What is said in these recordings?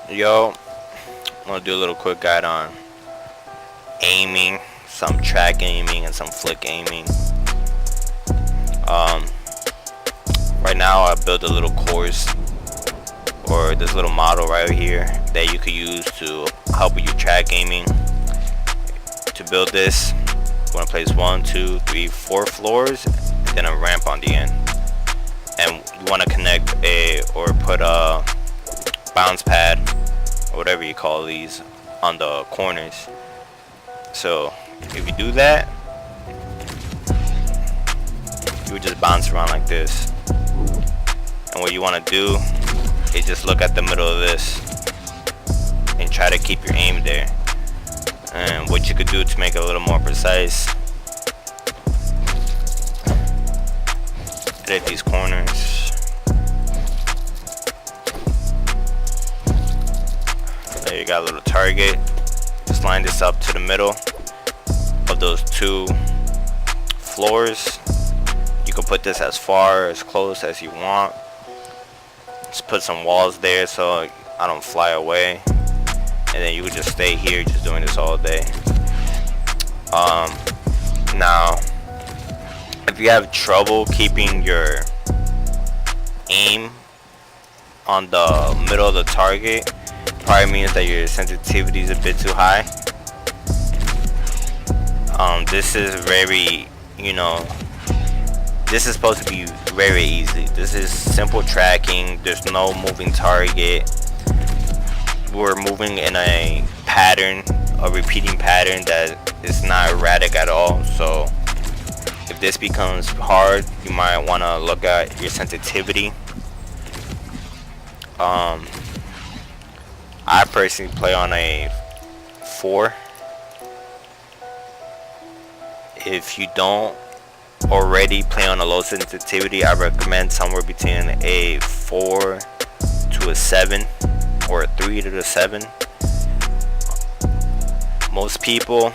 Yo, I'm gonna do a little quick guide on aiming, some track aiming and some flick aiming. Um, right now I built a little course or this little model right here that you could use to help with your track aiming. To build this, you want to place 1, 2, 3, 4 floors, and then a ramp on the end. And you want to connect or put a bounce pad or whatever you call these on the corners. So if you do that, you would just bounce around like this. And what you want to do is just look at the middle of this and try to keep your aim there. And what you could do to make it a little more precise, edit these corners. There you got a little target. Just line this up to the middle of those 2 floors. You can put this as far as close as you want. Just put some walls there so I don't fly away. And then you would just stay here just doing this all day. Now if you have trouble keeping your aim on the middle of the target, probably means that your sensitivity is a bit too high. This is very, this is supposed to be very easy. This is simple tracking. There's no moving target. We're moving in a pattern, a repeating pattern that is not erratic at all. So if this becomes hard, you might want to look at your sensitivity. I personally play on a 4. If you don't already play on a low sensitivity, I recommend somewhere between a 4 to a 7 or a 3 to the 7. Most people,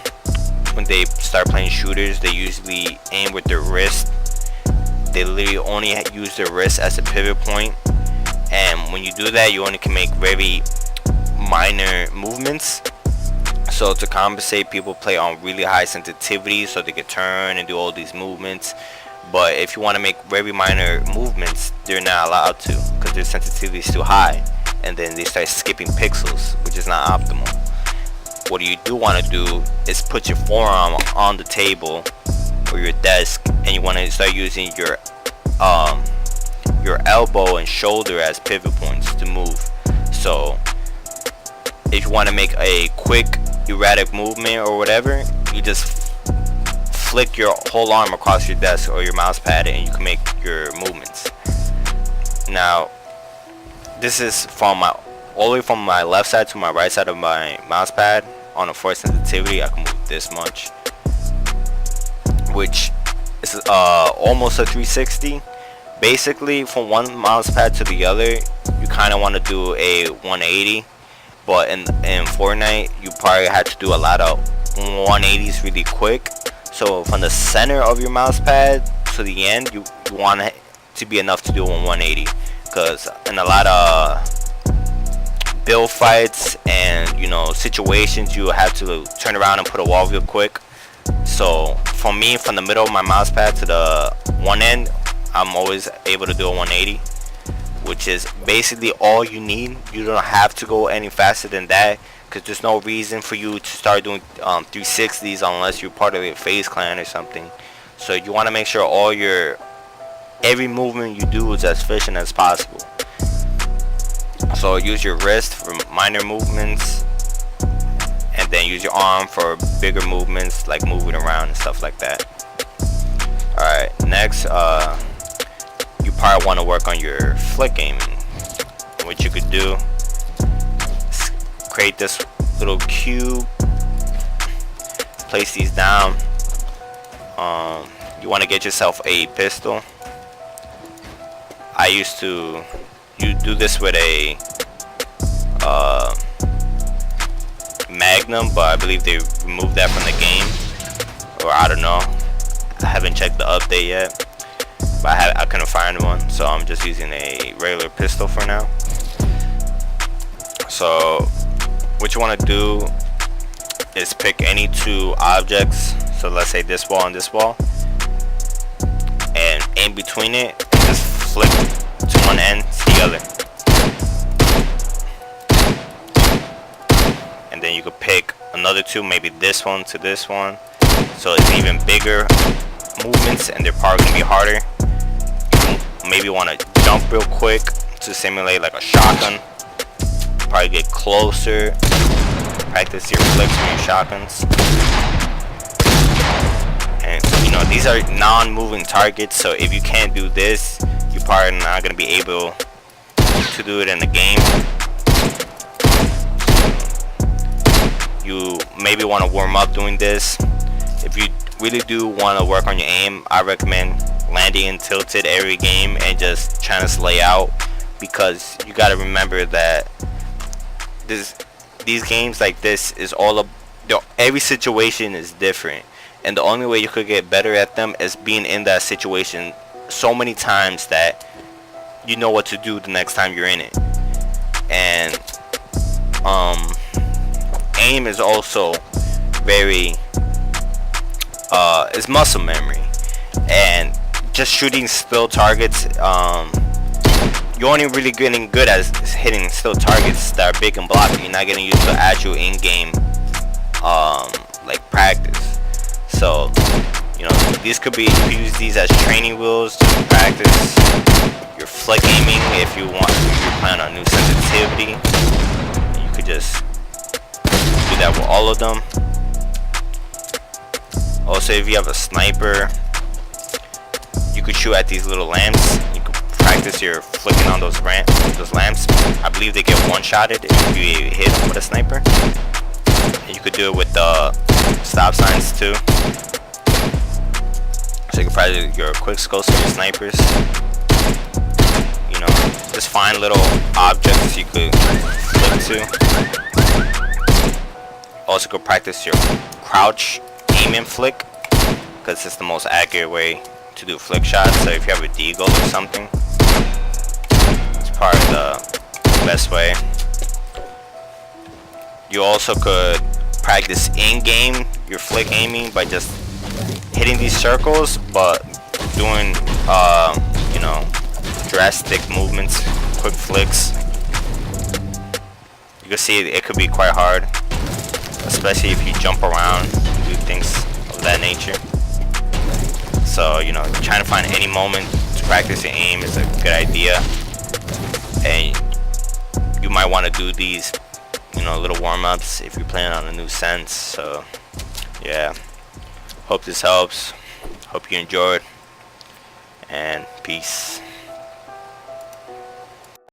when they start playing shooters, they usually aim with their wrist. They literally only use their wrist as a pivot point, and when you do that, you only can make very minor movements. So to compensate, people play on really high sensitivity so they can turn and do all these movements. But if you want to make very minor movements, they're not allowed to because their sensitivity is too high, and then they start skipping pixels, which is not optimal. What you do want to do is put your forearm on the table or your desk, and you want to start using your elbow and shoulder as pivot points to move. So if you want to make a quick erratic movement or whatever, you just flick your whole arm across your desk or your mouse pad and you can make your movements. Now this is from all the way from my left side to my right side of my mouse pad. On a 4 sensitivity, I can move this much, which is almost a 360. Basically, from one mouse pad to the other, you kind of want to do a 180. But in Fortnite, you probably had to do a lot of 180s really quick. So from the center of your mouse pad to the end, you want it to be enough to do a 180. Because in a lot of build fights and situations, you have to turn around and put a wall real quick. So for me, from the middle of my mouse pad to the one end, I'm always able to do a 180, which is basically all you need. You don't have to go any faster than that because there's no reason for you to start doing 360s unless you're part of a FaZe clan or something. So you want to make sure every movement you do is as efficient as possible. So use your wrist for minor movements, and then use your arm for bigger movements like moving around and stuff like that. Alright, next you probably want to work on your flick aiming. What you could do is create this little cube, place these down. You want to get yourself a pistol. You do this with a Magnum, but I believe they removed that from the game, or I don't know. I haven't checked the update yet, but I couldn't find one, so I'm just using a regular pistol for now. So what you want to do is pick any two objects. So let's say this wall and this wall, and in between it, just flick to one end to the other. And then you could pick another two, maybe this one to this one, so it's even bigger movements and they're probably gonna be harder. You maybe want to jump real quick to simulate like a shotgun. Probably get closer, practice your flicks with your shotguns. And you know, these are non-moving targets, so if you can't do this, you're probably not gonna be able to do it in the game. You maybe want to warm up doing this. If you really do want to work on your aim, I recommend landing and tilted every game and just trying to slay out, because you got to remember that these games like this is every situation is different, and the only way you could get better at them is being in that situation so many times that you know what to do the next time you're in it. And aim is also very it's muscle memory, and just shooting still targets, you're only really getting good at hitting still targets that are big and blocky. You're not getting used to actual in-game like practice. So you know, these could be, you could use these as training wheels to practice your flick aiming. If you want, if you're playing on new sensitivity, you could just do that with all of them. Also, if you have a sniper, you could shoot at these little lamps. You could practice your flicking on those lamps. I believe they get one-shotted if you hit them with a sniper. And you could do it with the stop signs too. So you can practice your quick scopes for your snipers. You know, just find little objects you could flick to. Also, go practice your crouch aim and flick, because it's the most accurate way to do flick shots. So if you have a deagle or something, it's probably the best way. You also could practice in-game your flick aiming by just hitting these circles, but doing you know, drastic movements, quick flicks. You can see it could be quite hard, especially if you jump around and do things of that nature. So you know, trying to find any moment to practice your aim is a good idea, and you might want to do these, you know, little warm-ups if you're playing on a new sense. So yeah, hope this helps. Hope you enjoyed, and peace.